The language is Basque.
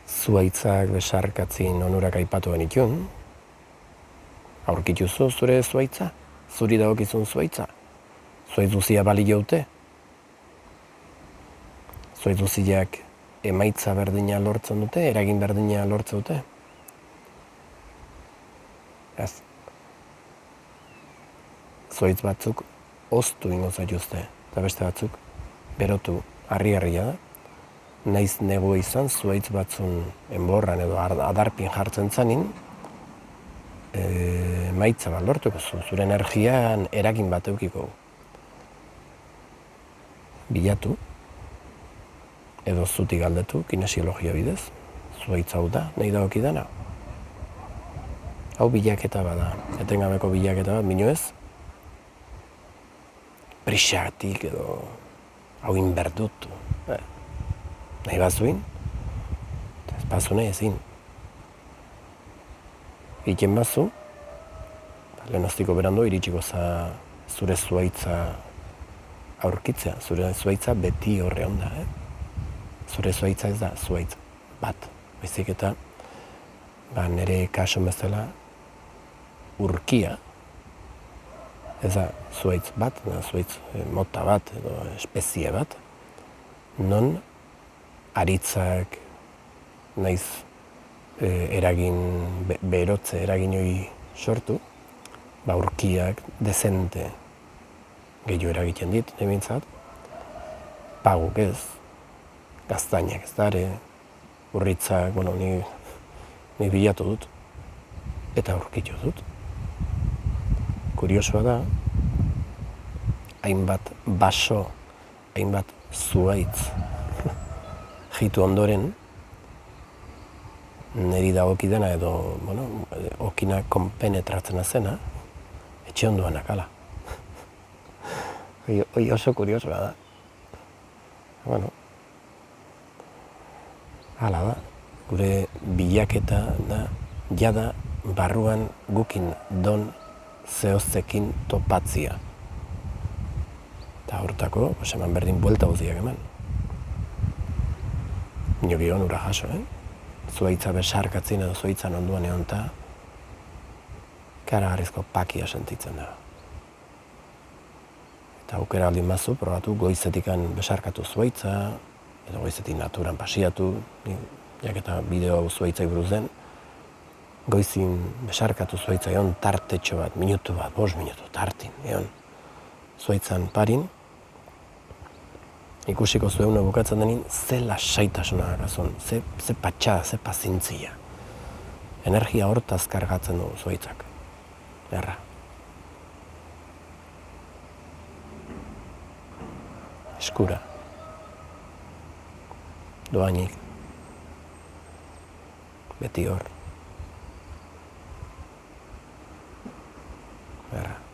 zuaitzak besarkatzin onurak aipatu genitun, aurkituzu zure zuaitza? Zuri dagokizun zuaitza? Zuaitz guzia balio dute? Zuaitz guziak emaitza berdina lortzen dute, eragin berdina lortzen dute? Ez. Zuaitz batzuk oztu ingo zaituzte, eta beste batzuk berotu harri-harria da. Naiz negu izan zuaitz batzun enborran edo adarpin jartzen zanin, emaitza bat lortuko zu, zure energian eragin bat eukiko. Bilatu, edo zutik galdetu, kinesiologia bidez, zuaitz hau da, nahi dagokidana. Hau bilaketa bada, etengabeko bilaketa bat, minu ez? Prisagatik edo hau inberdutu. Nahi bazuin, ez bazune ezin. Egiten bazu, lehenoztiko berando iritsiko za zure zuaitza aurkitzea, zure zuaitza beti horre onda. Zure zuaitza ez da zuaitz bat, baizik eta nire kaso bezala urkia, ez da zuaitz bat, zuaitz mota bat edo espezie bat, non aritzak naiz eragin, berotze eragin hori sortu, urkiak dezente gehiago eragiten dit, nebintzat, paguk ez, gaztainak ez dare, urritzak, ni bilatu dut, eta aurkitu dut. Kuriosua da, hainbat baso, hainbat zuaitz jitu ondoren, niri dagokidana edo, okina konpenetratzen zena, etxe ondoan akala. Hoi oso kuriosua da. Hala da, gure bilaketa da, jada barruan gukin don zehoztekin topatzia. Eta hortako, eman berdin buelta guziak eman. Nioki onura jaso, zuaitza besarkatzin edo zuaitzan onduan egon eta karagarrizko pakia sentitzen da. Eta aukera aldin bazu, probatu goizetikan besarkatu zuaitza, edo goizetik naturan pasiatu, jaketa bideo hau zuaitzai buruz den, goizin besarkatu zuaitza egon tartetxo bat, minutu bat, 5 minutu tartin, egon zuaitzan parin, ikusiko zueune bukatzen denin, ze lasaitasuna garazon, ze patxada, ze pazintzia. Energia hortaz kargatzen du zuaitzak. Erra. Eskura. Doainik. Beti hor. Erra.